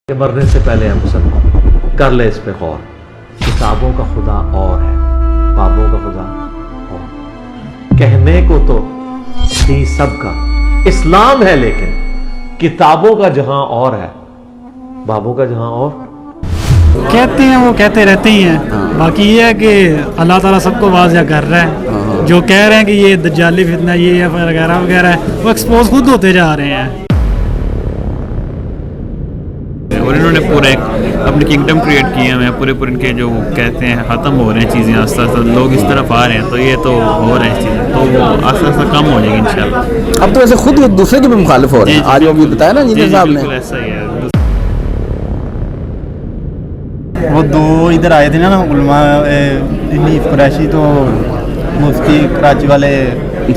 کہ مرنے سے پہلے ہم سب کر لے اس پہ غور. کتابوں کا خدا اور ہے، بابوں کا خدا اور. کہنے کو تو تھی سب کا اسلام ہے، لیکن کتابوں کا جہاں اور ہے، بابوں کا جہاں اور. کہتے ہیں وہ کہتے رہتے ہی ہیں. باقی یہ ہے کہ اللہ تعالیٰ سب کو واضح کر رہا ہے. جو کہہ رہے ہیں کہ یہ دجالی فتنہ یہ وغیرہ وغیرہ ہے، وہ ایکسپوز خود ہوتے جا رہے ہیں. اور انہوں نے پورا ایک اپنی کنگڈم کریٹ کیے ہیں، پورے ان کے جو کہتے ہیں ختم ہو رہے ہیں چیزیں آہستہ آہستہ، لوگ اس طرف آ رہے ہیں، تو یہ تو ہو رہے ہیں چیزیں، تو وہ آہستہ آہستہ کم ہو جائے گی انشاءاللہ. اب تو ویسے خود دوسرے کے بھی مخالف ہو رہے ہیں. آج وہ بھی بتایا نا انجینئر صاحب نے، بالکل ایسا ہی ہے. وہ دو ادھر آئے تھے نا علماء حنیف قریشی، تو مفتی کراچی والے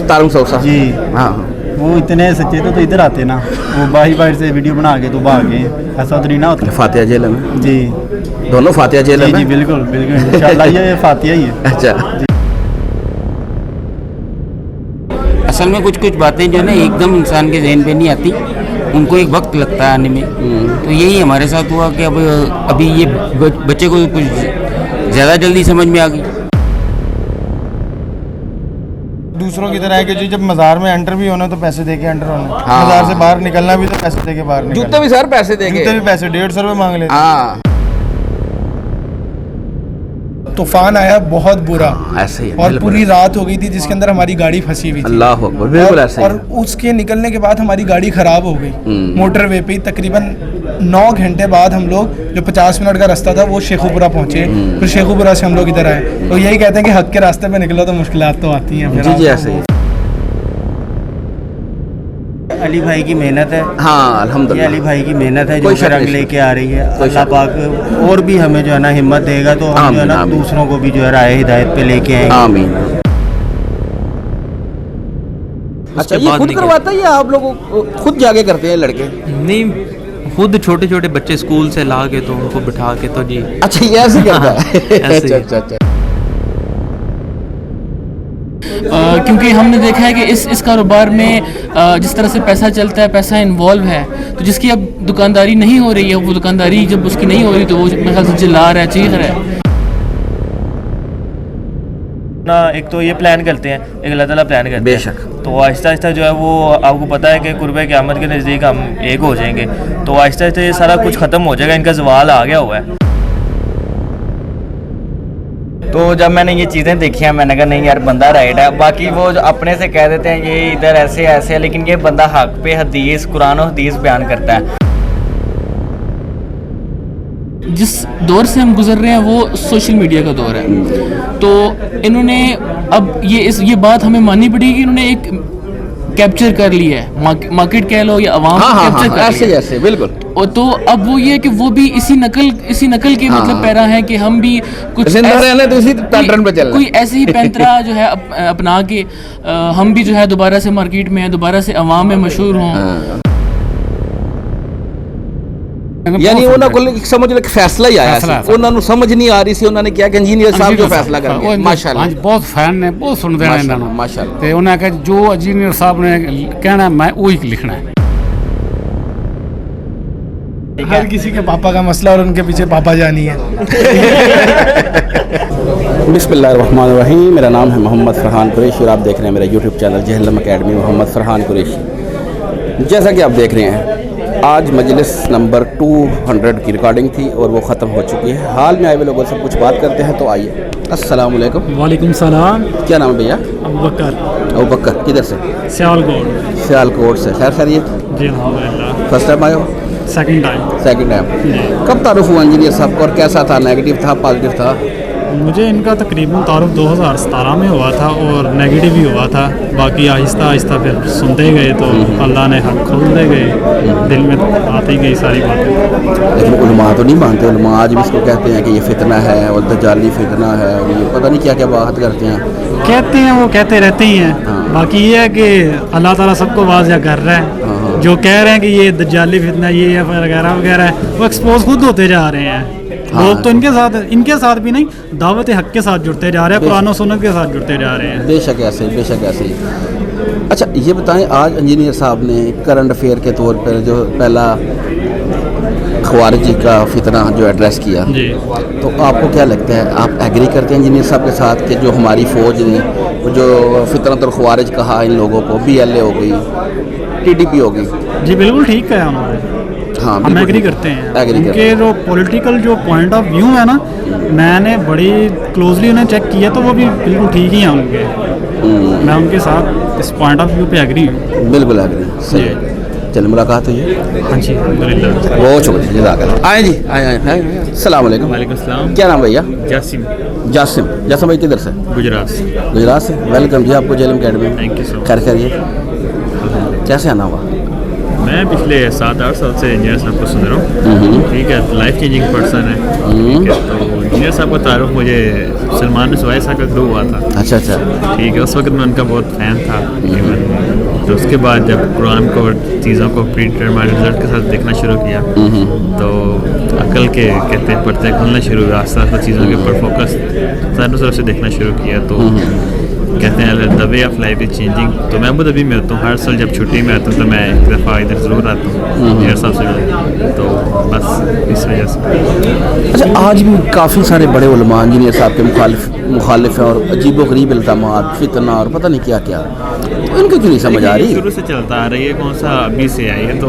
تارک صوصہ جی، ہاں وہ اتنے سچے تھے تو ادھر آتے نا، وہ باہر سے ویڈیو بنا کے تو بھاگ گئے. ایسا تو نہیں نا ہوتا. فاتحہ جیل میں جی دونوں فاتحہ جیل جی میں. جی بالکل بالکل انشاءاللہ یہ فاتحہ ہی ہے. اچھا، اصل میں کچھ باتیں جو ہے نا ایک دم انسان کے ذہن پہ نہیں آتی، ان کو ایک وقت لگتا ہے آنے میں. تو یہی ہمارے ساتھ ہوا کہ ابھی یہ بچے کو کچھ زیادہ جلدی سمجھ میں آ گئی. دوسروں کی طرح ہے کہ جب مزار میں انٹر بھی ہونا تو پیسے دے کے انٹر ہونا، ہاں. مزار سے باہر نکلنا بھی تو پیسے دے کے باہر نکلنا. جوتے بھی سر پیسے دے جوتے گے. بھی پیسے 150 روپے مانگ لیتے. ہاں طوفان آیا بہت برا، ایسے ہی ہے، اور بالکل. پوری رات ہو گئی تھی جس کے اندر ہماری گاڑی پھنسی ہوئی تھی. اللہ اکبر، بالکل ایسے اور ہی. اس کے نکلنے کے بعد ہماری گاڑی خراب ہو گئی موٹر وے پہ. تقریباً 9 گھنٹے بعد ہم لوگ جو 50 منٹ کا راستہ تھا وہ شیخوپورہ پہنچے، پھر شیخوپورہ سے ہم لوگ ادھر آئے. تو یہی کہتے ہیں کہ حق کے راستے پہ نکلو تو مشکلات تو آتی ہیں. جی جی ایسے ہی. علی بھائی کی محنت ہے، ہاں یہ الحمدللہ. علی بھائی کی محنت ہے جو کوئی شک رنگ نہیں. لے کے آ رہی ہے. کوئی اللہ شک پاک اور بھی ہمیں جو ہے نا ہمت دے گا تو ہم جو ہے نا آمین. دوسروں کو بھی جو ہے رائے ہدایت پہ لے کے آئیں گے. آمین. اچھا، یہ خود کرواتا ہے یا آپ لوگ خود جا کے کرتے ہیں لڑکے؟ نہیں، خود چھوٹے چھوٹے بچے اسکول سے لا کے تو ان کو بٹھا کے تو جی اچھا یہ ایسے کرتا ہے. ایسے ہی. اچھا اچھا. کیونکہ ہم نے دیکھا ہے کہ اس کاروبار میں جس طرح سے پیسہ چلتا ہے، پیسہ انوالو ہے، تو جس کی اب دکانداری نہیں ہو رہی ہے، وہ دکانداری جب اس کی نہیں ہو رہی تو وہ میرے خیال سے چلا رہا ہے، چیخ رہا ہے. ایک تو یہ پلان کرتے ہیں، ایک اللہ تعالیٰ پلان کرتے ہیں. بے شک. تو آہستہ آہستہ جو ہے وہ آپ کو پتہ ہے کہ قربِ قیامت کے نزدیک ہم ایک ہو جائیں گے، تو آہستہ آہستہ یہ سارا کچھ ختم ہو جائے گا. ان کا زوال آ گیا ہوا ہے. تو جب میں نے یہ چیزیں دیکھی ہیں میں نے کہا نہیں یار بندہ رائٹ ہے. باقی وہ جو اپنے سے کہہ دیتے ہیں یہ ادھر ایسے ایسے ہے، لیکن یہ بندہ حق پہ حدیث قرآن و حدیث بیان کرتا ہے. جس دور سے ہم گزر رہے ہیں وہ سوشل میڈیا کا دور ہے. تو انہوں نے اب یہ بات ہمیں ماننی پڑے گی کہ انہوں نے ایک کیپچر کر لی ہے، مارکیٹ کہہ لو یا عوام کیپچر کر لی ہے. ایسے بالکل. اور تو اب وہ یہ ہے کہ وہ بھی اسی نقل کے مطلب پیرا ہیں کہ ہم بھی کچھ زندہ رہنا تو اسی پیٹرن پہ چلنا. کوئی ایسے ہی پینترا جو ہے اپنا کے ہم بھی جو ہے دوبارہ سے مارکیٹ میں ہیں، دوبارہ سے عوام میں مشہور ہوں. یعنی انہوں کو سمجھ لو کہ فیصلہ ہی آیا سی، انہوں نے سمجھ نہیں آ رہی سی، انہوں نے کیا کہ انجینئر صاحب جو فیصلہ کر گئے. ماشاءاللہ بہت فین نے بہت سنتے ہیں انہوں نے. ماشاءاللہ. تے انہوں نے کہا جو انجینئر صاحب نے کہنا ہے میں وہی لکھنا ہے. ہر کسی کے پاپا کا مسئلہ اور ان کے پیچھے پاپا جانی ہے. بسم اللہ الرحمن الرحیم. میرا نام ہے محمد فرحان قریشی اور آپ دیکھ رہے ہیں میرا یوٹیوب چینل جہلم اکیڈمی محمد فرحان قریشی. جیسا کہ آپ دیکھ رہے ہیں آج مجلس نمبر 200 کی ریکارڈنگ تھی اور وہ ختم ہو چکی ہے. حال میں آئے ہوئے لوگوں سے کچھ بات کرتے ہیں. تو آئیے. السلام علیکم. وعلیکم السلام. کیا نام ہے بھیا؟ ابوبکر. کدھر سے؟ سیالکوٹ سے. خیر خیریت؟ جی الحمدللہ. فرسٹ ٹائم آئے ہو؟ Second time. کب تعارف ہوا انجینئر صاحب کو اور کیسا تھا؟ نیگیٹو تھا پازیٹیو تھا؟ مجھے ان کا تقریباً تعارف 2017 میں ہوا تھا اور نیگیٹو بھی ہوا تھا. باقی آہستہ آہستہ پھر سنتے گئے تو اللہ نے حق کھولتے گئے، دل میں آتی گئی ساری باتیں. لیکن علماء تو نہیں مانتے. علماء آج بھی اس کو کہتے ہیں کہ یہ فتنہ ہے اور دجالی فتنہ ہے اور یہ پتہ نہیں کیا کیا بات کرتے ہیں. کہتے ہیں وہ کہتے رہتے ہی ہیں. باقی یہ ہے کہ اللہ تعالیٰ سب کو واضح کر رہا ہے. جو کہہ رہے ہیں کہ یہ دجالی فتنہ یہ وغیرہ وغیرہ ہے، وہ ایکسپوز خود ہوتے جا رہے ہیں. لوگ تو ان کے ساتھ بھی نہیں، دعوت حق کے ساتھ جڑتے جا رہے ہیں، قرآن و سنت کے ساتھ جڑتے جا رہے ہیں. بے شک ایسے ہی، بے شک ایسے ہی. اچھا یہ بتائیں، آج انجینئر صاحب نے کرنٹ افیئر کے طور پر جو پہلا ख़वारिजी का फितना जो एड्रेस किया, जी तो आपको क्या लगता है, आप एग्री करते हैं इंजीनियर साहब के साथ कि जो हमारी फ़ौज ने वो जो फितरत और ख़वारिज कहा इन लोगों को, BLA हो गई, TDP हो गई? जी बिल्कुल ठीक है उन्होंने, हाँ हम बिल्कुल एग्री ठीक है। करते हैं। एग्री करते उनके जो पॉलिटिकल जो पॉइंट ऑफ व्यू है ना, मैंने बड़ी क्लोजली उन्हें चेक किया तो वो भी बिल्कुल ठीक ही हैं उनके। मैं उनके साथ इस पॉइंट ऑफ व्यू पे एग्री हूँ। हैं, बिल्कुल एग्री, सही है। चलिए मुलाकात हुई है, हाँ जी अल्हम्दुलिल्लाह। बहुत शुक्रिया, जज़ाकल्लाह। आए जी, आए। अस्सलाम वालेकुम। वालेकुम सलाम। क्या नाम भैया? जासिम, जासिम भाई किधर से? गुजरात से। गुजरात से। वेलकम जी आपको JLM अकेडमी में। Thank you so much. खैर खैरियत, कैसे आना हुआ? मैं पिछले 7-8 साल से इंजीनियर साहब को सुन रहा हूँ, ठीक है, लाइफ चेंजिंग पर्सन है, ठीक है। तो इंजीनियर साहब का तारुफ मुझे सलमान रसूआई साहब का थ्रू हुआ था। अच्छा, ठीक है, उस वक्त मैं उनका बहुत फ़ैन था। तो उसके बाद जब कुरान को और चीज़ों को प्री डिटरमाइंड रिजल्ट के साथ देखना शुरू किया, तो अकल के कहते हैं पढ़ते खुलना शुरू हुआ, आस्ता आस्ता चीज़ों के ऊपर फोकस चारों तरफ से देखना शुरू किया। तो कहते हैं the way of life is changing. तो मैं अबू धाबी में होता हूँ, हर साल जब छुट्टी में आता हूँ तो मैं एक दफ़ा इधर ज़रूर आता हूँ इंजीनियर साहब से मिलने, तो बस इस वजह से। अच्छा, आज भी काफ़ी सारे बड़े उलमा इंजीनियर साहब के मुखालिफ हैं और अजीबोगरीब इल्ज़ामात, फितना और पता नहीं क्या क्या, तो इनको क्यों नहीं समझ आ रही? शुरू से चलता आ रही है, कौन सा अभी से आई है। तो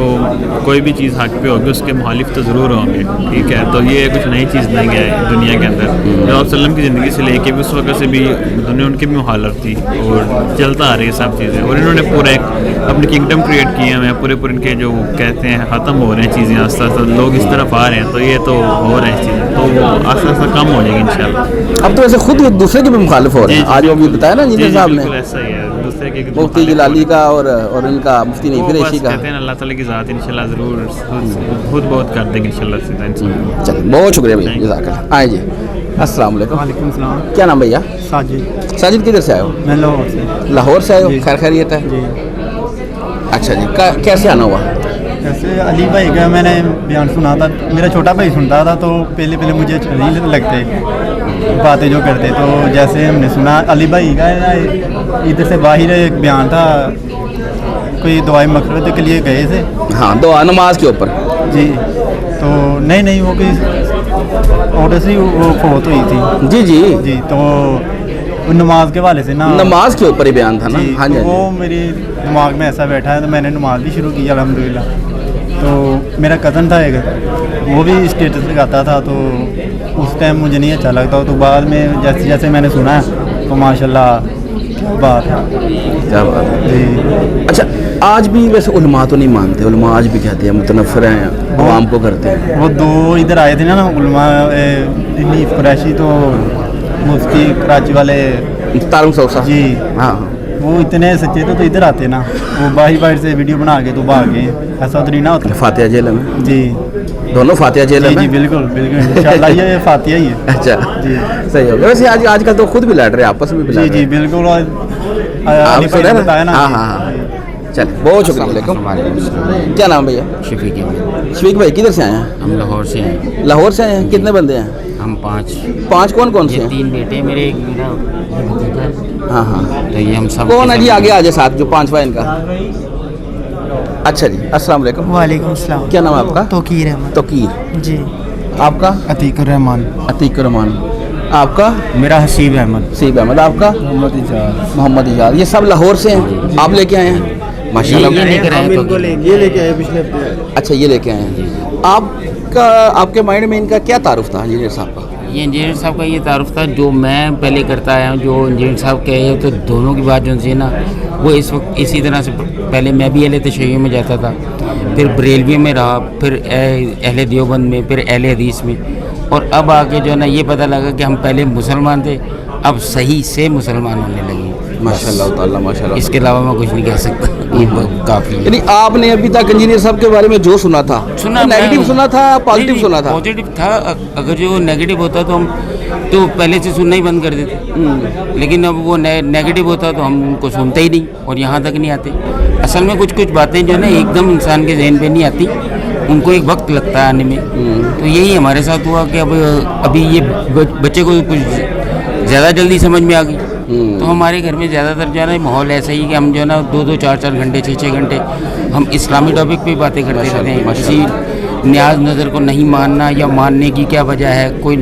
कोई भी चीज़ हक पे होगी उसके मुखालिफ तो ज़रूर होंगे, ठीक है। तो ये कुछ नई चीज़ नहीं है दुनिया के अंदर। जो आप सल्लम की ज़िंदगी से लेके भी उस वक्त से भी दुनिया उनकी भी मुखालफ थी और चलता आ रही है सब चीज़ें। और इन्होंने पूरा एक अपनी किंगडम क्रिएट किए हैं, पूरे इनके जो कहते हैं ख़त्म हो रहे हैं चीज़ें आस्ता आस्ता, लोग इस तरफ आ रहे हैं, तो ये तो हो रहे हैं चीज़ें, तो वो आस्ता आस्ता कम हो जाएगी इंशाल्लाह। अब तो वैसे खुद दूसरे के भी मुखालिफ हो रहे हैं। आज वो भी बताया ना इंजीनियर साहब ने, ऐसा ही है, दूसरे के मुफ्ती जलाली का और इनका मुफ्ती नहीं फिरेशी का। कहते हैं अल्लाह ताला की ज़ात इंशाल्लाह ज़रूर खुद बहुत कर देंगे इंशाल्लाह से। चलिए बहुत शुक्रिया भैया, जज़ाकल्लाह। आए जी, अस्सलाम वालेकुम। वालेकुम सलाम। क्या नाम भैया? साजिद। साजिद किधर से आए हो? मैं लाहौर से। लाहौर से आए हो? जी। खैर खैरियत है? जी। अच्छा जी, कैसे आना हुआ? ऐसे अली भाई का मैंने बयान सुना था, मेरा छोटा भाई सुनता था, तो पहले मुझे अच्छे नहीं लगते बातें जो करते। तो जैसे हमने सुना अली भाई का इधर से बाहर एक बयान था, कोई दुआई मकसद के लिए गए थे। हाँ, दुआ नमाज के ऊपर। जी। तो नहीं वो कोई ऑर्डर से वो फौत हुई थी। जी जी जी। तो वो नमाज के हवाले से ना, नमाज के ऊपर ही बयान था ना। जी। हाँ जी, तो हाँ जी। वो मेरे दिमाग में ऐसा बैठा है, तो मैंने नमाज भी शुरू की अल्हम्दुलिल्लाह। तो मेरा कज़न था एक, वो भी स्टेटस लगाता था, तो उस टाइम मुझे नहीं अच्छा लगता। तो बाद में जैसे जैसे मैंने सुना तो माशाल्लाह क्या बात है, क्या बात है। जी। अच्छा, आज भी वैसे उलमा तो नहीं मानते, उलमा आज भी कहते हैं मुतनफ़िर हैं, अवाम को करते हैं। वो दो इधर आए थे ना उलमा, नीफ कुरैशी, तो मुफ्ती कराची वाले तारुक सौसा। जी। हाँ, वो इतने सच्चे तो इधर आते ना, वो बाहर से वीडियो बना के तो भाग गए, ऐसा तो नहीं ना होता। फातिहा जेल में? जी। दोनों फातिहा जेल जी में? जी बिल्कुल इंशाल्लाह ये फातिहा ही है। अच्छा जी। सही हो गया। वैसे आजकल तो खुद भी लड़ रहे हैं, आपस में भी लड़ जी रहे जी हैं। बिल्कुल। आप सुन रहे हैं बताया ना। हाँ। चलिए बहुत शुक्रिया। वालेकुम। क्या नाम भैया? शफीक अहमद। शफीक भाई किधर से आए हैं? हम लाहौर से हैं। लाहौर से आए हैं। कितने बंदे हैं? हम 5। 5 कौन से ये हैं? 3 बेटे मेरे, एक मेरा भतीजा है। हाँ हाँ। तो ये हम सब कौन है जी? आगे आ जाए साथ, जो 5वां इनका। अच्छा जी, अस्सलाम वालेकुम। वालेकुम सलाम। क्या नाम है आपका? तोकीर अहमद। तोकीर। जी। आपका? अतीकुर रहमान। अतीकुर रहमान। आपका? मेरा हसीब अहमद। सीब अहमद। आपका? मोहम्मद इजाज। ये सब लाहौर से हैं, आप लेके आए हैं? माशाल्लाह। ये लेकर आए तो ये लेके आए पिछले हफ्ते। अच्छा, ये लेके आए हैं। आपके माइंड में इनका क्या तारुफ था इंजीनियर साहब का? ये इंजीनियर साहब का ये तारुफ था जो मैं पहले करता आया हूँ, जो इंजीनियर साहब कहे तो दोनों की बात जो है ना, वो इस वक्त इसी तरह से। पहले मैं भी अहले तशय्युअ में जाता था, फिर बरेलवी में रहा, फिर अहले देवबंद में, फिर अहले हदीस में, और अब आके जो है ना ये पता लगा कि हम पहले मुसलमान थे, अब सही से मुसलमान होने लगे। माशाल्लाह ताला माशाल्लाह। इसके अलावा मैं कुछ नहीं कह सकता, ये काफ़ी है। यानी आपने अभी तक इंजीनियर साहब के बारे में जो सुना था, नेगेटिव सुना था, पॉजिटिव सुना था? पॉजिटिव था। अगर जो नेगेटिव होता तो हम तो पहले से सुनना ही बंद कर देते, लेकिन अब वो नेगेटिव होता तो हम उनको सुनते ही नहीं और यहाँ तक नहीं आते। असल में कुछ बातें जो है ना एकदम इंसान के जहन पे नहीं आती, उनको एक वक्त लगता है आने में। तो यही हमारे साथ हुआ कि अब अभी ये बच्चे को कुछ ज़्यादा जल्दी समझ में आ गई। तो हमारे घर में ज़्यादातर जो है ना माहौल ऐसा ही कि हम जो है ना 2-2, 4-4 घंटे, 6-6 घंटे हम इस्लामी टॉपिक पे बातें करते रहते हैं, किसी न्याज नज़र को नहीं मानना या मानने की क्या वजह है, कोई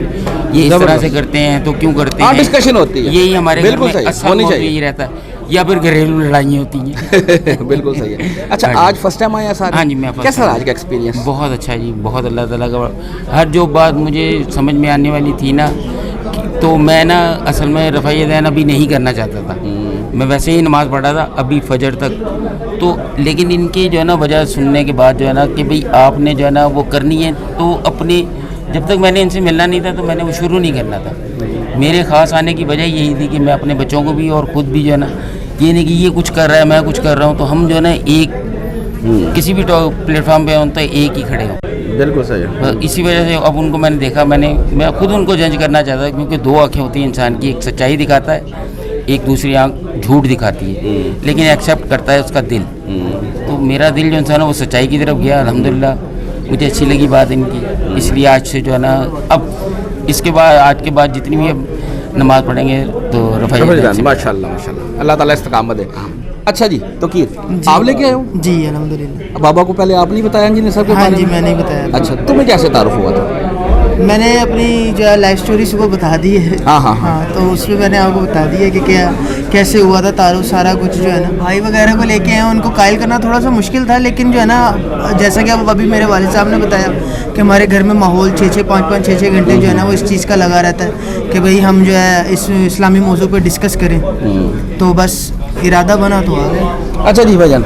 ये इस तरह से करते हैं तो क्यों करते हैं, डिस्कशन होती है, यही हमारे घर बिल्कुल में सही, असल होनी मौजू चाहिए। यही रहता है, या फिर घरेलू लड़ाइयाँ होती हैं। बिल्कुल सही है। अच्छा, हाँ जी। आज फर्स्ट टाइम आया साथ? हाँ जी, मैं first कैसा time रहा आज का एक्सपीरियंस? बहुत अच्छा जी, बहुत अल्लाह ताला का हर जो बात मुझे समझ में आने वाली थी ना, तो मैं ना असल में रफ़ाई दैन अभी नहीं करना चाहता था, मैं वैसे ही नमाज़ पढ़ा था अभी फजर तक, तो लेकिन इनकी जो है ना वजह सुनने के बाद जो है ना कि भाई आपने जो है ना वो करनी है, तो अपने जब तक मैंने इनसे मिलना नहीं था तो मैंने वो शुरू नहीं करना था। मेरे ख़ास आने की वजह यही थी कि मैं अपने बच्चों को भी और ख़ुद भी जो है ना, ये नहीं कि ये कुछ कर रहा है मैं कुछ कर रहा हूँ, तो हम जो है ना एक किसी भी प्लेटफॉर्म पे हों तो एक ही खड़े हों। बिल्कुल सही है। इसी वजह से अब उनको मैंने देखा, मैं खुद उनको जज करना चाहता था, क्योंकि दो आँखें होती हैं इंसान की, एक सच्चाई दिखाता है, एक दूसरी आँख झूठ दिखाती है, लेकिन एक्सेप्ट करता है उसका दिल। तो मेरा दिल जो इंसान है वो सच्चाई की तरफ गया, अल्हम्दुलिल्लाह मुझे अच्छी लगी बात इनकी, इसलिए आज से जो है ना, अब इसके बाद आज के बाद जितनी भी अब नमाज़ पढ़ेंगे तो रफ़ाई माशाल्लाह माशाल्लाह, अल्लाह ताला इस्तकामत दे। अच्छा जी, तो कीर आप लेके आए हो? जी अल्हम्दुलिल्लाह। बाबा को पहले आप नहीं बताया जी सब के हाँ बारे जी, में? मैंने ही बताया। अच्छा, तुम्हें कैसे तारुफ हुआ था? मैंने अपनी जो है लाइफ स्टोरी सुबह बता दी है। हाँ, तो उसमें मैंने आपको बता दी है कि क्या कैसे हुआ था तारुफ, सारा कुछ जो है ना। भाई वगैरह को लेके आए, उनको कायल करना थोड़ा सा मुश्किल था, लेकिन जो है ना, जैसा कि अब अभी मेरे वालिद साहब ने बताया कि हमारे घर में माहौल 6-6 घंटे जो है ना वो इस चीज़ का लगा रहता है कि भाई हम जो है इस इस्लामी मौजू पर डिस्कस करें, तो बस इरादा बना तो आ गए। अच्छा जी भाईजान,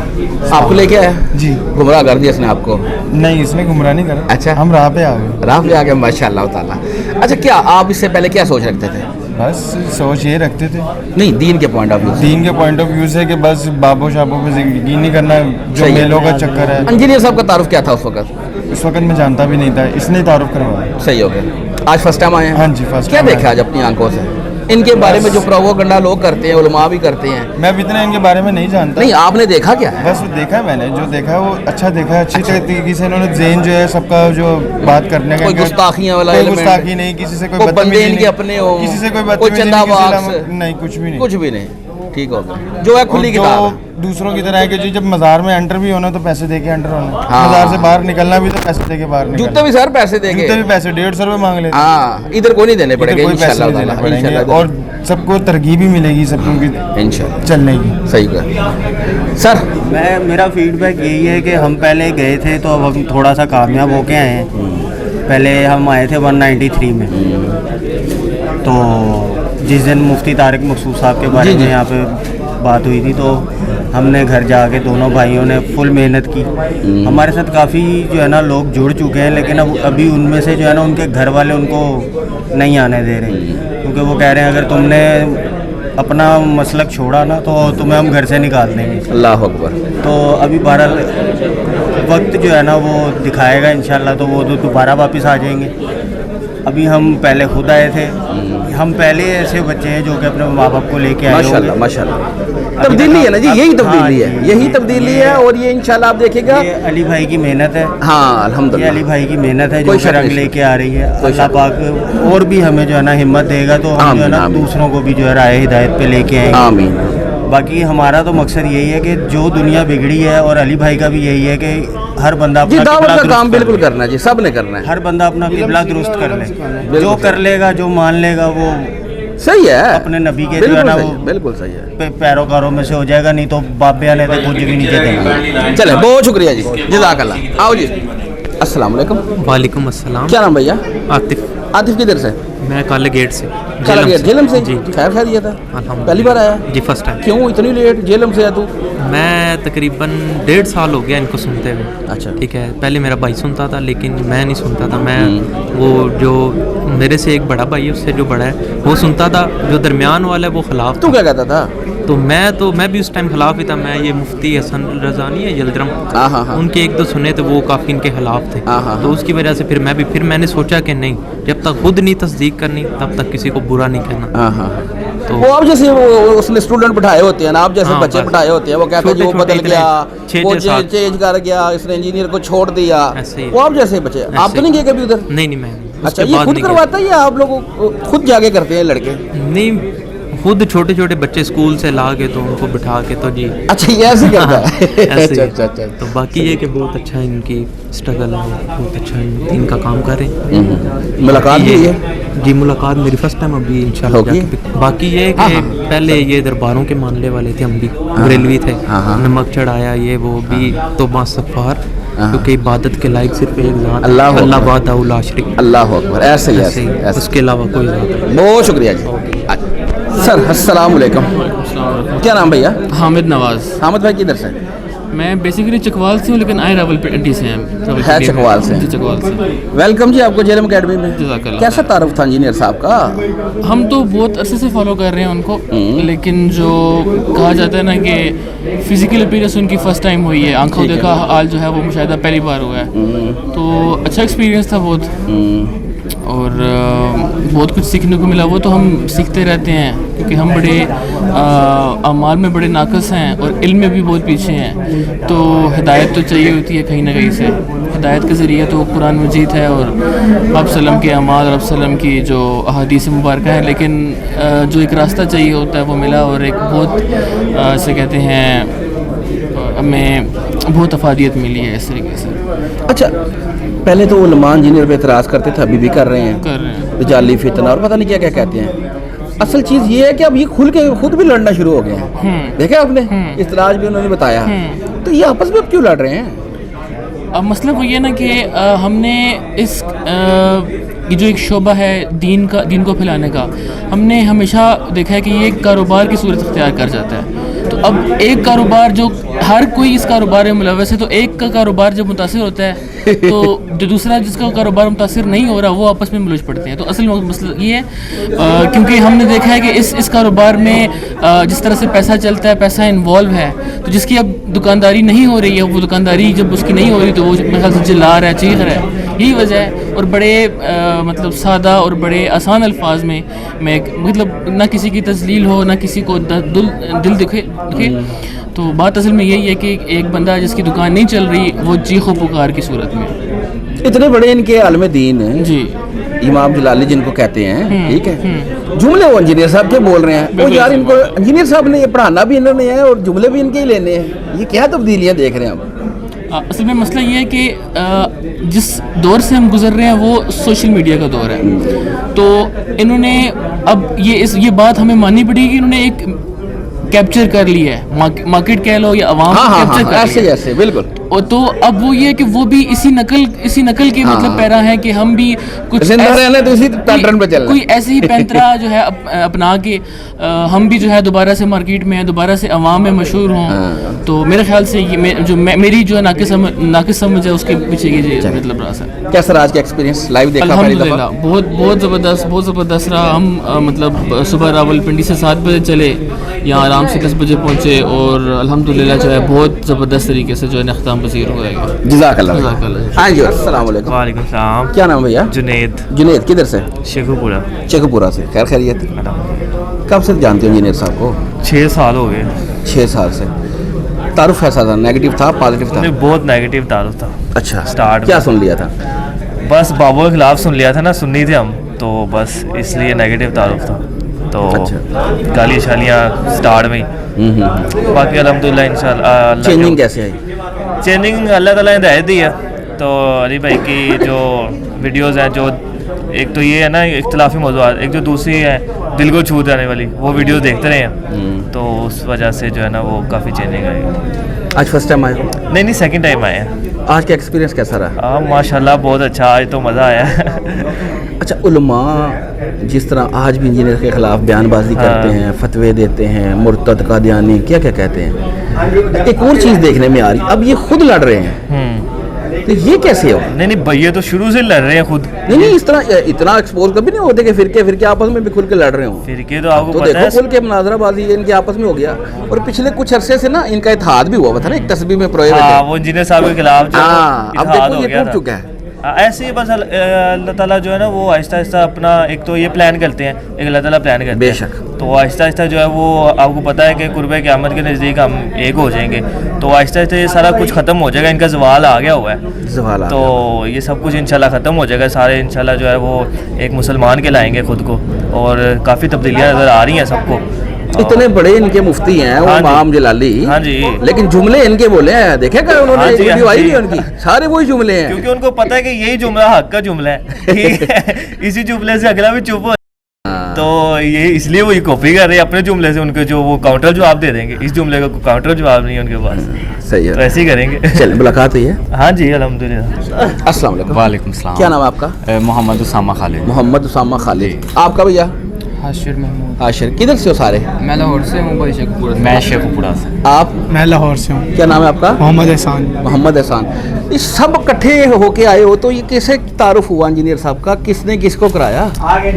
आपको लेके आया जी। गुमराह कर दिया इसने आपको? नहीं, इसने गुमराह नहीं करा। अच्छा, हम राह पे आ गए। राह पे आ गए, माशाल्लाह ताला। अच्छा, क्या आप इससे पहले क्या सोच रखते थे? बस सोच ये रखते थे, नहीं दीन के पॉइंट ऑफ व्यू से? दीन के पॉइंट ऑफ व्यू से कि बस बाबो शाबो पे यकीन नहीं करना, जो सही है। मेलों का चक्कर है। इंजीनियर साहब का तारुफ क्या था उस वक्त? उस वक्त मैं जानता भी नहीं था, इसने तारुफ करवाया। सही हो गया। आज फर्स्ट टाइम आए हैं? हाँ जी, फर्स्ट क्या टाइम देखा आज अपनी आंखों से इनके बारे में, जो प्रोपोगंडा लोग करते हैं, उलमा भी करते हैं? मैं अब इतना इनके बारे में नहीं जानता। नहीं, आपने देखा क्या है? बस देखा है मैंने, जो देखा है वो अच्छा देखा है, अच्छी तरीके से इन्होंने ज़ेन जो है सबका जो बात करने का, कोई गुस्ताखियां वाला कोई element? गुस्ताखी नहीं, किसी से कोई कोई बदतमीजी बंदे इनके नहीं, अपने हो, किसी से कोई कोई बदतमीजी चंदा नहीं, किसी बाक्स? से नहीं, कुछ भी नहीं, कुछ भी नहीं, ठीक हो गया। जो है खुली और किताब जो है। दूसरों की तरह है कि जी जब मज़ार में एंटर भी होना तो पैसे दे के एंटर होना, हाँ। मज़ार से बाहर निकलना भी तो पैसे दे के बाहर निकलना। जूते भी सर पैसे देंगे, जूते भी पैसे 150 रुपये मांग लेते हैं। हाँ, इधर को नहीं देने इधर पड़ेंगे कोई पैसे इंशाल्लाह नहीं देने ताला, पड़ेंगे, इंशाल्लाह। और सबको तरकीब भी मिलेगी सबको की इंशाल्लाह चलने की। सही है सर। मेरा फीडबैक यही है कि हम पहले गए थे तो अब हम थोड़ा सा कामयाब होके आए हैं। पहले हम आए थे 193 में, तो जिस दिन मुफ्ती तारिक मकसूद साहब के बारे में यहाँ पे बात हुई थी, तो हमने घर जाके दोनों भाइयों ने फुल मेहनत की। हमारे साथ काफ़ी जो है ना लोग जुड़ चुके हैं, लेकिन अब अभी उनमें से जो है ना उनके घर वाले उनको नहीं आने दे रहे, क्योंकि वो कह रहे हैं अगर तुमने अपना मसलक छोड़ा ना तो तुम्हें हम घर से निकाल देंगे। अल्लाह अकबर। तो अभी बहरहाल वक्त जो है ना वो दिखाएगा इंशाल्लाह, तो वो तो दोबारा वापस आ जाएंगे। अभी हम पहले खुद आए थे, हम पहले ऐसे बच्चे हैं जो कि अपने माँ बाप को लेके आए माशाल्लाह माशाल्लाह। तब्दीली है ना जी, यही तब्दीली है, यही तब्दीली है, और ये इंशाल्लाह आप देखेगा ये अली भाई की मेहनत है। हाँ अल्हम्दुलिल्लाह, ये अली भाई की मेहनत है कोई जो शक रंग नहीं। लेके आ रही है। अल्लाह पाक और भी हमें जो है ना हिम्मत देगा, तो हम जो है ना दूसरों को भी जो है राह हिदायत पे लेके आएंगे। आमीन। बाकी हमारा तो मकसद यही है कि जो दुनिया बिगड़ी है, और अली भाई का भी यही है कि हर बंदा जी अपना दावत किबला का दुरुस्त काम कर बिल्कुल ले। करना है जी, सब ने करना है। हर बंदा अपना किबला दुरुस्त कर ले, बिल्कुल जो कर लेगा, जो मान लेगा, वो सही है, अपने नबी के जो है बिल्कुल ना सही वो है, बिल्कुल सही है। पैरोकारों में से हो जाएगा, नहीं तो बाप बयान तो कुछ भी नहीं देगा। चले, बहुत शुक्रिया जी, जज़ाकल्लाह। आओ जी, अस्सलाम वालेकुम। वालेकुम अस्सलाम। क्या नाम भैया? आतिफ। आतिफ किधर से? मैं काले गेट से। काला गेट जेलम से? जी। खैर खैरियत है? अल्हम्दुलिल्लाह। पहली बार आया? जी फर्स्ट टाइम। क्यों इतनी लेट जेलम से है तू? मैं तकरीबन 1.5 साल हो गया इनको सुनते हुए। अच्छा ठीक है, पहले मेरा भाई सुनता था लेकिन मैं नहीं सुनता था। मैं वो जो मेरे से एक बड़ा भाई है, उससे जो बड़ा है वो सुनता था, जो दरमियान वाला है वो खिलाफ। तू क्या कहता था? तो मैं भी उस टाइम खिलाफ ही था। मैं ये मुफ्ती हसन रज़ानी है यल्दरम, उनके एक दो सुने थे, वो काफ़ी इनके खिलाफ थे। तो उसकी वजह से फिर मैंने सोचा कि नहीं, जब तक खुद नहीं तस्दीक करनी तब तक किसी को बुरा नहीं कहना। तो वो आप जैसे वो उसने स्टूडेंट बिठाए होते हैं ना, आप जैसे बच्चे बिठाए होते हैं, वो कहते हैं जी वो बदल गया, वो चेंज कर गया, इसने इंजीनियर को छोड़ दिया, वो आप जैसे बच्चे। आप तो नहीं गए कभी उधर? नहीं मैं। अच्छा, ये खुद करवाता है या आप लोग खुद जाके करते हैं लड़के? नहीं, खुद छोटे छोटे बच्चे स्कूल से ला के तो उनको बिठा के तो जी अच्छा ये ऐसे करता है ऐसे ही। अच्छा तो बाकी ये कि बहुत अच्छा इनकी स्ट्रगल है, बहुत अच्छा इनका काम कर रहे हैं। मुलाकात भी है जी, मुलाकात मेरी फर्स्ट टाइम अभी इंशाल्लाह जाके। बाकी ये कि पहले ये दरबारों के मानने वाले थे, हम भी बरेलवी थे, नमक चढ़ाया ये वो भी तो बासफ़ार, क्योंकि इबादत के लायक सिर्फ एक ज़ात अल्लाह वाहदहू ला शरीक। अल्लाह अकबर। ऐसे ही ऐसे ही, उसके अलावा कोई ज़ात नहीं। बहुत शुक्रिया जी। सर अस्सलाम वालेकुम, क्या नाम भैया? हामिद नवाज। हामिद भाई किधर से? मैं बेसिकली चकवाल से हूँ, लेकिन आए रावलपिंडी से हैं। है चकवाल से? जी चकवाल से। वेलकम जी आपको जेएलएम अकेडमी में। जज़ाकल्लाह। कैसा तारुफ था इंजीनियर साहब का? हम तो बहुत अरसे से फॉलो कर रहे हैं उनको, लेकिन जो कहा जाता है ना कि फिजिकल अपीयरेंस उनकी फर्स्ट टाइम हुई है, आंखों देखा हाल जो है वो मुशाहिदा पहली बार हुआ है, तो अच्छा एक्सपीरियंस था बहुत, और बहुत कुछ सीखने को मिला। वो तो हम सीखते रहते हैं, क्योंकि हम बड़े अमाल में बड़े नाकस हैं और इल्म में भी बहुत पीछे हैं, तो हिदायत तो चाहिए होती है कहीं ना कहीं से। हिदायत के ज़रिए तो कुरान मजीद है और आप सल्लम के अमाल और आप सल्लम की जो अहादीस मुबारक है, लेकिन जो एक रास्ता चाहिए होता है वो मिला, और एक बहुत ऐसे कहते हैं हमें बहुत अफादियत मिली है इस तरीके से। अच्छा, पहले तो उलमा इंजीनियर पे एतराज़ करते थे, अभी भी कर रहे हैं, जाली फितना और पता नहीं क्या क्या कहते हैं। असल चीज़ ये है कि अब ये खुद भी लड़ना शुरू हो गए हैं। देखे आपने इतराज भी उन्होंने बताया, तो ये आपस में अब क्यों लड़ रहे हैं? अब मसला वो ये ना कि हमने इस ये जो एक शोबा है दीन को फैलाने का, हमने हमेशा देखा है कि ये एक कारोबार की सूरत इख्तियार कर जाता है। तो अब एक कारोबार जो हर कोई इस कारोबार में मुलव्वस है, तो एक का कारोबार जब मुतासिर होता है तो जो दूसरा जिसका कारोबार मुतासिर नहीं हो रहा वो आपस में मुलझ पड़ते हैं। तो असल मसला ये है, क्योंकि हमने देखा है कि इस कारोबार में जिस तरह से पैसा चलता है, पैसा इन्वॉल्व है, तो जिसकी अब दुकानदारी नहीं हो रही है, वो दुकानदारी जब उसकी नहीं हो रही तो वो मेरे ख्याल से चिल्ला रहा है, चीख रहा है, यही वजह है। और बड़े मतलब सादा और बड़े आसान अल्फाज में मतलब ना किसी की तजलील हो, ना किसी को दिल दिखे, तो बात असल में यही है कि एक बंदा जिसकी दुकान नहीं चल रही वो चीखो पुकार की सूरत में। इतने बड़े इनके आलम दीन हैं जी, इमाम जलाली जिनको कहते हैं, ठीक है, जुमले वो इंजीनियर साहब के बोल रहे हैं, वो यार इनको इंजीनियर साहब ने ये पढ़ाना भी इन्होंने है और जुमले भी इनके ही लेने हैं, ये क्या तब्दीलियाँ देख रहे हैं आप? असल में मसला ये है कि जिस दौर से हम गुजर रहे हैं वो सोशल मीडिया का दौर है, तो इन्होंने अब ये बात हमें माननी पड़ेगी कि इन्होंने एक कैप्चर कर ली है, मार्केट कह लो या अवाम कैप्चर कर ऐसे ऐसे बिल्कुल। और तो अब वो ये है कि वो भी इसी नकल के मतलब पैरा है कि हम भी कुछ तो इसी पैटर्न पे चल कोई ऐसे ही पैंतरा जो है अपना के हम भी जो है दोबारा से मार्केट में दोबारा से अवाम में मशहूर हों। तो मेरे ख्याल से ये मेरी जो है नाकिस समझ है उसके पीछे ये मतलब रास है। कैसा रहा आज का एक्सपीरियंस? लाइव देखा? अल्हम्दुलिल्लाह बहुत ज़बरदस्त रहा। हम मतलब सुबह रावलपिंडी से 7 बजे चले, यहाँ आराम से 10 बजे पहुँचे, और अल्हम्दुलिल्लाह जो है बहुत ज़बरदस्त तरीके से जो है अख्ताम पसीर हो जाएगा। जज़ाकल्लाह। हाँ जी, अस्सलाम वालेकुम। वालेकुम सलाम। क्या नाम भैया? जुनैद किधर से? शेखुपुरा से। खैर खैरियत? कब से जानते हो इंजीनियर साहब को? 6 साल हो गए। 6 साल से। तारुफ ऐसा था, नेगेटिव था पॉजिटिव था? बहुत नेगेटिव तारुफ था। अच्छा, स्टार्ट क्या सुन लिया था? बस बाबू के खिलाफ सुन लिया था ना, सुननी थी हम, तो बस इसलिए नेगेटिव तारुफ था। तो गाली शालियाँ स्टार्ट में ही, बाकी अल्हम्दुलिल्लाह इंशाल्लाह। चेंजिंग कैसे आई? चेंजिंग अल्लाह ताला ने हिदायत दी है। तो अली भाई की जो वीडियोस हैं, जो एक तो ये है ना इख्तिलाफी मौज़ूआत, एक जो दूसरी है दिल को छू जाने वाली, वो वीडियोस देखते रहे हैं, तो उस वजह से जो है ना वो काफ़ी चेंजिंग आई। आज फर्स्ट टाइम आए हो? नहीं सेकंड टाइम आए हैं। आज का एक्सपीरियंस कैसा रहा? माशाल्लाह बहुत अच्छा, आज तो मज़ा आया। अच्छा, उलमा जिस तरह आज भी इंजीनियर के खिलाफ बयानबाजी करते हैं, फतवे देते हैं, मुर्तद कादियानी क्या क्या कहते हैं, एक और चीज़ देखने में आ रही, अब ये खुद लड़ रहे हैं, तो ये कैसे हो? नहीं भैया तो शुरू से लड़ रहे हैं खुद। नहीं इस तरह इतना एक्सपोज कभी नहीं होते कि फिरके आपस में भी खुल के लड़ रहे हो? फिरके तो आपको पता देखो है, खुल के मुनाजराबाजी इनके आपस में हो गया, और पिछले कुछ अरसे से ना इनका इत्तेहाद भी हुआ था ना एक तस्वीर में प्रोहिबिट है। वो इंजीनियर साहब के खिलाफ अब देखो ये टूट चुका है। ऐसे ही बस अल्लाह ताला जो है ना वो आहिस्ता आहिस्ता अपना एक तो ये प्लान करते हैं, एक अल्लाह ताला प्लान करते बेशक। हैं, तो आहिस्ता आहिस्ता जो है वो आपको पता है कि कुर्बे क़यामत के नज़दीक हम एक हो जाएंगे, तो आहिस्ता आहिस्ता ये सारा कुछ ख़त्म हो जाएगा, इनका ज़वाल आ गया हुआ है, ज़वाल आ तो ये सब कुछ इंशाल्लाह ख़त्म हो जाएगा, सारे इंशाल्लाह जो है वो एक मुसलमान के लाएंगे ख़ुद को, और काफ़ी तब्दीलियाँ नज़र आ रही हैं सबको। इतने बड़े इनके मुफ्ती हैं वो इमाम जलाली, हाँ जी, लेकिन जुमले इनके बोले हैं, देखेगा उन्होंने, हाँ जी, वीडियो हाँ आई जी। नहीं उनकी, सारे वही जुमले हैं, क्योंकि उनको पता है कि यही जुमला हक का जुमला है, ठीक है, इसी जुमले से अगला भी चुप हो, तो ये इसलिए वो ये कॉपी कर रहे हैं अपने जुमले से, उनके जो वो काउंटर जवाब दे देंगे, इस जुमले का काउंटर जवाब नहीं है उनके पास। सही है, तो ऐसे ही करेंगे। चल मुलाकात हुई है? हाँ जी अल्हम्दुलिल्लाह। अस्सलाम वालेकुम। वालेकुम सलाम। क्या नाम है आपका? मोहम्मद उसामा खालिद। मोहम्मद उसामा खालिद। आपका भैया? हाशिर महमूद। हाशिर, किधर से हो सारे? मैं लाहौर से हूँ भाई, शेखपुरा से। मैं शेखपुरा से। आप? मैं लाहौर से हूँ। क्या नाम है आपका? मोहम्मद एहसान। मोहम्मद एहसान। इस सब इकट्ठे होके आए हो, तो ये कैसे तारुफ हुआ इंजीनियर साहब का, किसने किसको कराया?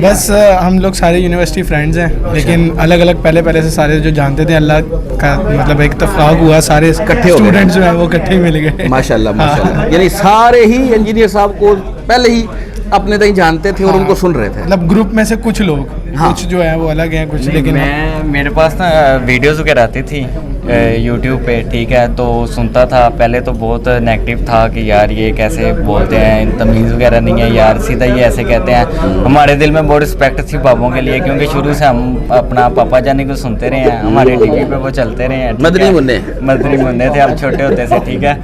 बस हम लोग सारे यूनिवर्सिटी फ्रेंड्स हैं, लेकिन अलग अलग पहले से सारे जो जानते थे, अल्लाह का मतलब एक इत्तेफाक हुआ, सारे इकट्ठे स्टूडेंट्स जो हैं वो इकट्ठे मिल गए। माशाल्लाह माशाल्लाह। यानी सारे ही इंजीनियर साहब को पहले ही अपने तक जानते थे और उनको सुन रहे थे। मतलब ग्रुप में से कुछ लोग, कुछ जो है वो अलग हैं, कुछ लेकिन मेरे पास ना वीडियोस वगैरह आती थी यूट्यूब पे, ठीक है, तो सुनता था। पहले तो बहुत नेगेटिव था कि यार ये कैसे बोलते हैं, तमीज़ वगैरह नहीं है यार, सीधा ये ऐसे कहते हैं। हमारे दिल में बहुत रिस्पेक्ट थी पापों के लिए, क्योंकि शुरू से हम अपना पापा जानी को सुनते रहे हैं, हमारे टीवी पे वो चलते रहे हैं। मदनी मुन्ने थे हम छोटे होते से, ठीक है।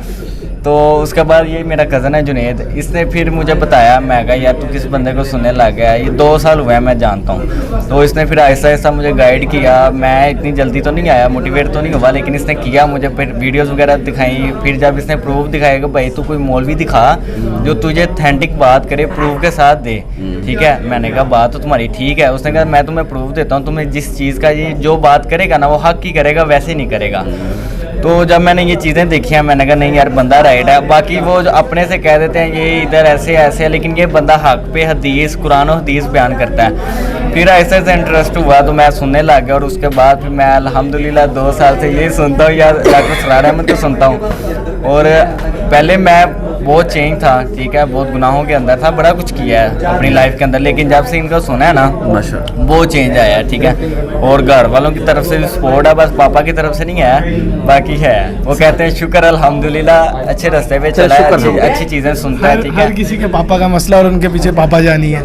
तो उसके बाद ये मेरा कज़न है जुनेद, इसने फिर मुझे बताया, मैं कहा यार तू किस बंदे को सुनने लग गया, ये 2 साल हुए हैं मैं जानता हूँ। तो इसने फिर आहिस्ता आहिस्ता मुझे गाइड किया, मैं इतनी जल्दी तो नहीं आया, मोटिवेट तो नहीं हुआ, लेकिन इसने किया मुझे, फिर वीडियोस वगैरह दिखाई। फिर जब इसने प्रूफ दिखाया कि भाई तू कोई मौलवी दिखा जो तुझे ऑथेंटिक बात करे, प्रूफ के साथ दे, ठीक है। मैंने कहा बात तो तुम्हारी ठीक है। उसने कहा मैं तुम्हें प्रूफ देता हूँ, तुम्हें जिस चीज़ का ये जो बात करेगा ना वो हक ही करेगा, वैसे नहीं करेगा। तो जब मैंने ये चीज़ें देखी हैं, मैंने कहा नहीं यार बंदा राइट है। बाकी वो अपने से कह देते हैं ये इधर ऐसे ऐसे है, लेकिन ये बंदा हक पे हदीस, कुरान और हदीस बयान करता है। फिर ऐसे ऐसे इंटरेस्ट हुआ तो मैं सुनने लग गया, और उसके बाद फिर मैं अल्हम्दुलिल्लाह 2 साल से यही सुनता हूँ यार, डॉक्टर सरार अहमद तो सुनता हूँ। और पहले मैं बहुत चेंज था, ठीक है, बहुत गुनाहों के अंदर था, बड़ा कुछ किया है अपनी लाइफ के अंदर, लेकिन जब से इनका सुना है ना बहुत चेंज आया है, ठीक है। और घर वालों की तरफ से भी सपोर्ट है, बस पापा की तरफ से नहीं है, बाकी है। वो कहते हैं शुक्र अल्हम्दुलिल्लाह, अच्छे रास्ते पे चला है, अच्छी चीज़ें सुनता है, ठीक है। हर किसी के पापा का मसला और उनके पीछे पापा जानी है।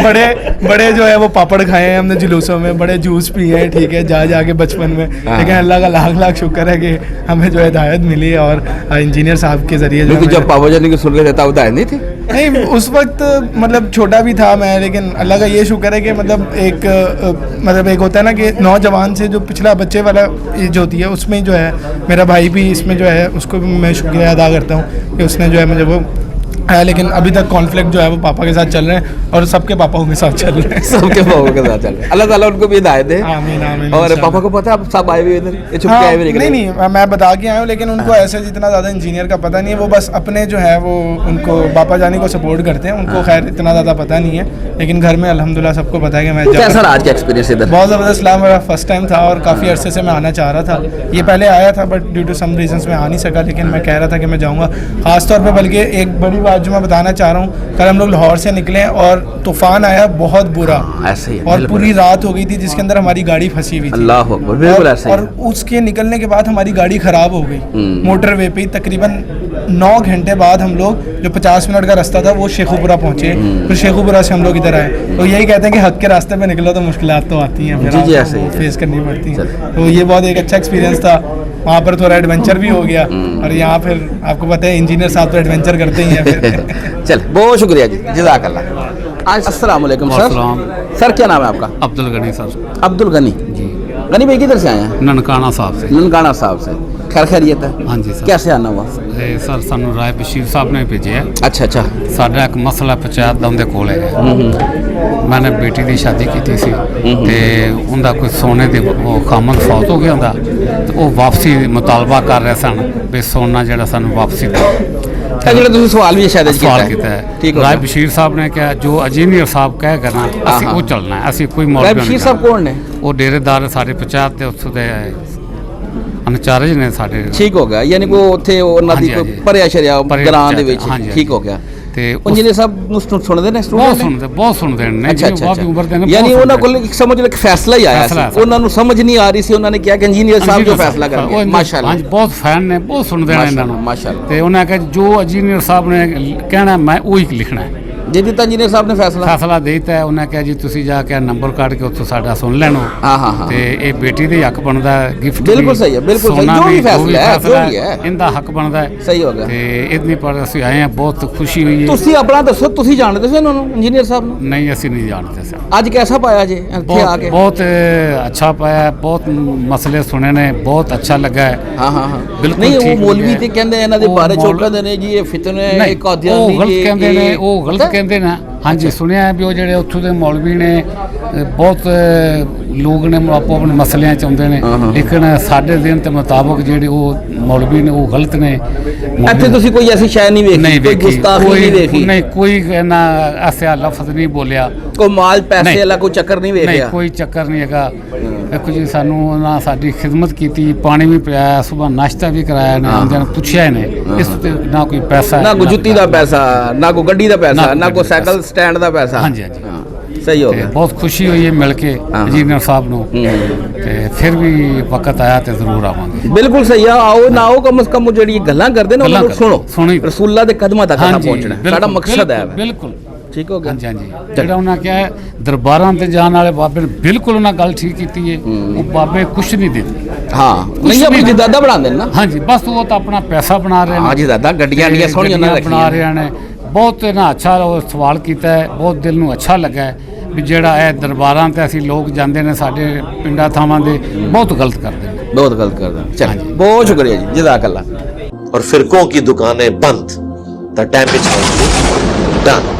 बड़े जो है वो पापड़ खाए हैं हमने जुलूसों में, बड़े जूस पिए हैं, ठीक है, जा के बचपन में, लेकिन अल्लाह का लाख शुक्र है कि हमें जो है हिदायत मिली, और इंजीनियर साहब के जरिए। लेकिन जब पापा जानी को सुन रहे थे तब हिदायत नहीं थी? नहीं, उस वक्त मतलब छोटा भी था मैं, लेकिन अल्लाह का ये शुक्र है कि मतलब एक होता है ना कि नौजवान से जो पिछला बच्चे वाला एज होती है, उसमें जो है मेरा भाई भी इसमें जो है उसको भी मैं शुक्रिया अदा करता हूँ कि उसने जो है मुझे वो है। लेकिन अभी तक कॉन्फ्लिक्ट जो है वो पापा के साथ चल रहे हैं, और सबके पापाओं के साथ चल रहे हैं। सबके पापाओं के साथ चल रहे हैं। अल्लाह ताला उनको भी हिदायत दे। आमीन आमीन। और पापा को पता है आप सब आए हुए इधर, ये छुप के आए हुए? नहीं, मैं बता के आया हूँ, लेकिन उनको ऐसे जितना ज़्यादा इंजीनियर का पता नहीं है, वो बस अपने जो है वो उनको पापा जानी को सपोर्ट करते हैं, उनको खैर इतना ज़्यादा पता नहीं है, लेकिन घर में अल्हम्दुलिल्लाह सबको पता है कि मैं कैसा रहा आज का एक्सपीरियंस इधर? बहुत ज़बरदस्त रहा, मेरा फर्स्ट टाइम था, और काफ़ी अरसे से मैं आना चाह रहा था। ये पहले आया था but due to some reasons मैं आ नहीं सका, लेकिन मैं कह रहा था कि मैं जाऊँगा। ख़ास तौर पर बल्कि एक बड़ी बात जो मैं बताना चाह रहा हूँ, कल हम लोग लाहौर से निकले और तूफान आया बहुत बुरा, ऐसे ही, और पूरी रात हो गई थी, जिसके अंदर हमारी गाड़ी फंसी हुई थी। अल्लाह अकबर, बिल्कुल ऐसे ही। और उसके निकलने के बाद हमारी गाड़ी ख़राब हो गई मोटर वे पे। तकरीबन 9 घंटे बाद हम लोग, जो 50 मिनट का रास्ता था, वो शेखुपुरा पहुँचे। फिर शेखुपुरा से हम लोग इधर आए। तो यही कहते हैं कि हक के रास्ते पे निकलो तो मुश्किलात तो आती हैं, फिर ऐसे ही फेस करनी पड़ती हैं। तो ये बहुत एक अच्छा एक्सपीरियंस था, वहाँ पर थोड़ा एडवेंचर भी हो गया, और यहाँ फिर आपको पता है इंजीनियर साहब तो एडवेंचर करते ही हैं फिर। चल, बहुत शुक्रिया जी, जज़ाकल्लाह। आज अस्सलाम वालेकुम सर। सर क्या नाम है आपका? अब्दुल गनी सर। अब्दुल गनी जी। गनी भाई किधर से आए हैं? ननकाना साहब से। ननकाना साहब से। खैर खैरियत है? हाँ जी सर। कैसे आना हुआ? सर सानू राय बशीर साहब ने भेजे है। अच्छा। साडा एक मसला पंचायत दा उनदे कोल है। मैंने बेटी की शादी की सी, ते उनका कोई सोने दे खामन फौत हो गया उनका, तो वो वापसी मुतालबा कर रहे सन भी सोना जिहड़ा सानू वापसी दो। सवाल भी शायद किया है। राय बशीर साहब ने क्या जो इंजीनियर साहब कहेगा ना असी वो चलना है, असी कोई मौलवी। राय बशीर साहब कौन ने? वो डेरेदार सारे पंचायत के उत्थे ਇੰਚਾਰਜ ਨੇ ਸਾਡੇ। ਠੀਕ ਹੋ ਗਿਆ, ਯਾਨੀ ਕੋ ਉੱਥੇ ਉਹਨਾਂ ਦੀ ਕੋਈ ਭਰਿਆ ਸ਼ਰਿਆ ਗਰਾਂ ਦੇ ਵਿੱਚ ਠੀਕ ਹੋ ਗਿਆ। ਤੇ ਇੰਜੀਨੀਅਰ ਸਾਹਿਬ ਨੂੰ ਸੁਣਦੇ ਨੇ ਸਟੂਡੈਂਟ? ਬਹੁਤ ਸੁਣਦੇ ਨੇ। ਕਾਫੀ ਉਮਰ ਦੇ ਨੇ। ਯਾਨੀ ਉਹਨਾਂ ਕੋਲ ਇੱਕ ਸਮਝ ਲਓ ਇੱਕ ਫੈਸਲਾ ਹੀ ਆਇਆ ਸੀ, ਉਹਨਾਂ ਨੂੰ ਸਮਝ ਨਹੀਂ ਆ ਰਹੀ ਸੀ, ਉਹਨਾਂ ਨੇ ਕਿਹਾ ਕਿ ਇੰਜੀਨੀਅਰ ਸਾਹਿਬ ਜੋ ਫੈਸਲਾ ਕਰਨਗੇ। ਮਾਸ਼ਾਅੱਲਾ, ਹਾਂਜੀ ਬਹੁਤ ਫੈਨ ਨੇ, ਬਹੁਤ ਸੁਣਦੇ ਨੇ ਇਹਨਾਂ ਨੂੰ। ਮਾਸ਼ਾਅੱਲਾ। ਤੇ ਉਹਨਾਂ ਕਹੇ ਜੋ ਇੰਜੀਨੀਅਰ ਸਾਹਿਬ ਨੇ ਕਹਿਣਾ ਮੈਂ ਉਹੀ ਲਿਖਣਾ ਹੈ। ਜੇ ਦਿੱਤਾ ਇੰਜੀਨੀਅਰ ਸਾਹਿਬ ਨੇ ਫੈਸਲਾ ਦੇ ਦਿੱਤਾ ਹੈ, ਉਹਨਾਂ ਕਿਹਾ ਜੀ ਤੁਸੀਂ ਜਾ ਕੇ ਨੰਬਰ ਕੱਢ ਕੇ ਉੱਥੋਂ ਸਾਡਾ ਸੁਣ ਲੈਣੋ। ਹਾਂ। ਤੇ ਇਹ ਬੇਟੀ ਦੇ ਹੱਕ ਬਣਦਾ ਗਿਫਟ। ਬਿਲਕੁਲ ਸਹੀ ਹੈ, ਬਿਲਕੁਲ ਸਹੀ, ਜੋ ਵੀ ਫੈਸਲਾ ਹੈ ਜੋ ਵੀ ਹੈ ਇਹਦਾ ਹੱਕ ਬਣਦਾ ਹੈ। ਸਹੀ ਹੋ ਗਿਆ। ਤੇ ਇਤਨੀ ਪਰ ਅਸੀਂ ਆਏ ਹਾਂ, ਬਹੁਤ ਖੁਸ਼ੀ ਹੋਈ ਹੈ। ਤੁਸੀਂ ਆਪਣਾ ਦੱਸੋ, ਤੁਸੀਂ ਜਾਣਦੇ ਸੀ ਇਹਨਾਂ ਨੂੰ, ਇੰਜੀਨੀਅਰ ਸਾਹਿਬ ਨੂੰ? ਨਹੀਂ, ਅਸੀਂ ਨਹੀਂ ਜਾਣਦੇ ਸੀ। ਅੱਜ ਕੈਸਾ ਪਾਇਆ ਜੇ ਇੱਥੇ ਆ ਕੇ? ਬਹੁਤ ਅੱਛਾ ਪਾਇਆ, ਬਹੁਤ ਮਸਲੇ ਸੁਣੇ ਨੇ, ਬਹੁਤ ਅੱਛਾ ਲੱਗਾ ਹੈ। ਹਾਂ ਬਿਲਕੁਲ। ਨਹੀਂ ਉਹ ਮੌਲਵੀ ਤੇ ਕਹਿੰਦੇ ਇਹਨਾਂ ਦੇ ਬਾਰੇ ਚੌਂਕਦੇ ਨੇ ਜੀ, ਇਹ ਫਿਤਨੇ, ਇਹ ਕਾਦੀਆਨੀ, ਉਹ ਗਲਤ ਕਹਿੰਦੇ ਨੇ, ਉਹ ਗਲਤ ਕਹਿੰਦੇ ਨੇ। ਹਾਂਜੀ ਸੁਣਿਆ ਵੀ ਉਹ ਜਿਹੜੇ ਉੱਥੋਂ ਦੇ ਮੌਲਵੀ ਨੇ, ਬਹੁਤ ਲੋਕ ਨੇ ਆਪੋ ਆਪਣੇ ਮਸਲਿਆਂ 'ਚ ਆਉਂਦੇ ਨੇ, ਲੇਕਿਨ ਸਾਡੇ ਦਿਨ ਦੇ ਮੁਤਾਬਕ ਜਿਹੜੇ ਉਹ ਮੌਲਵੀ ਨੇ ਉਹ ਗਲਤ ਨੇ। ਇੱਥੇ ਤੁਸੀਂ ਕੋਈ ਐਸੀ ਸ਼ੈ ਨਹੀਂ ਵੇਖੀ, ਕੋਈ ਗੁਸਤਾਖੀ ਨਹੀਂ ਵੇਖੀ? ਨਹੀਂ, ਕੋਈ ਨਾ ਐਸਾ ਲਫ਼ਜ਼ ਨਹੀਂ ਬੋਲਿਆ, ਕੋਈ ਮਾਲ ਪੈਸੇ ਵਾਲਾ ਕੋਈ ਚੱਕਰ ਨਹੀਂ ਵੇਖਿਆ? ਨਹੀਂ, ਕੋਈ ਚੱਕਰ ਨਹੀਂ ਹੈਗਾ। ਦੇਖੋ ਜੀ, ਸਾਨੂੰ ਉਹਨਾਂ ਸਾਡੀ ਖਿਦਮਤ ਕੀਤੀ, ਪਾਣੀ ਵੀ ਪਿਆਇਆ, ਸਵੇਰ ਨਾਸ਼ਤਾ ਵੀ ਕਰਾਇਆ ਨੇ, ਆਉਂਦਿਆਂ ਨੂੰ ਪੁੱਛਿਆ ਨੇ। ਇਸ ਤੇ ਨਾ ਕੋਈ ਪੈਸਾ, ਨਾ ਕੋਈ ਜੁੱਤੀ ਦਾ ਪੈਸਾ, ਨਾ ਕੋਈ ਗੱਡੀ ਦਾ ਪੈਸਾ, ਨਾ ਕੋਈ ਸਾਈਕਲ ਸਟੈਂਡ ਦਾ ਪੈਸਾ। ਹਾਂਜੀ। ਸਹੀ ਹੋ ਗਿਆ। ਬਹੁਤ ਖੁਸ਼ੀ ਹੋਈ ਹੈ ਮਿਲ ਕੇ ਇੰਜੀਨੀਅਰ ਸਾਹਿਬ ਨੂੰ। ਤੇ ਫਿਰ ਵੀ ਵਕਤ ਆਇਆ ਤੇ ਜ਼ਰੂਰ ਆਵਾਂਗੇ। ਬਿਲਕੁਲ ਸਹੀ ਆ, ਆਓ ਨਾ ਆਓ, ਕਮ ਸੇ ਕਮ ਜਿਹੜੀ ਗੱਲਾਂ ਕਰਦੇ ਨੇ ਉਹਨਾਂ ਨੂੰ ਸੁਣੋ। ਰਸੂਲਾਂ ਦੇ ਕਦਮਾਂ ਤੱਕ ਪਹੁੰਚਣਾ ਸਾਡਾ ਮਕਸਦ ਹੈ। ਬਿਲਕੁਲ ਠੀਕ ਹੋ ਗਿਆ। ਹਾਂਜੀ। ਜਿਹੜਾ ਉਹਨਾਂ ਕਿਹਾ ਹੈ ਦਰਬਾਰਾਂ ਤੇ ਜਾਣ ਵਾਲੇ ਬਾਬੇ ਨੇ, ਬਿਲਕੁਲ ਉਹਨਾਂ ਗੱਲ ਠੀਕ ਕੀਤੀ ਹੈ। ਉਹ ਬਾਬੇ ਕੁਛ ਨਹੀਂ ਦਿੰਦੇ। ਨਹੀਂ ਆਪਣੀ ਜਿਦਾਦਾ ਬਣਾਉਂਦੇ ਨੇ ਨਾ। ਹਾਂਜੀ, ਬਸ ਉਹ ਤਾਂ ਆਪਣਾ ਪੈਸਾ ਬਣਾ ਰਹੇ ਨੇ। ਹਾਂਜੀ ਦਾਦਾ, ਗੱਡੀਆਂ ਸੋਹਣੀਆਂ ਬਣਾ ਰਹੇ ਨੇ। ਬਹੁਤ ਨਾ ਅੱਛਾ ਉਹ ਸਵਾਲ ਕੀਤਾ ਹੈ, ਬਹੁਤ ਦਿਲ ਨੂੰ ਅੱਛਾ ਲੱਗਾ ਹੈ ਵੀ ਜਿਹੜਾ ਇਹ ਦਰਬਾਰਾਂ ਤੇ ਅਸੀਂ ਲੋਕ ਜਾਂਦੇ ਨੇ ਸਾਡੇ ਪਿੰਡਾਂ ਥਾਵਾਂ ਦੇ, ਬਹੁਤ ਗਲਤ ਕਰਦੇ ਨੇ, ਬਹੁਤ ਗਲਤ ਕਰਦੇ ਨੇ। ਚਲੋ ਬਹੁਤ ਸ਼ੁਕਰੀਆ ਜੀ, ਜਜ਼ਾਕ ਅੱਲਾ। और फिरकों की दुकानें बंद, द डैमेज डन।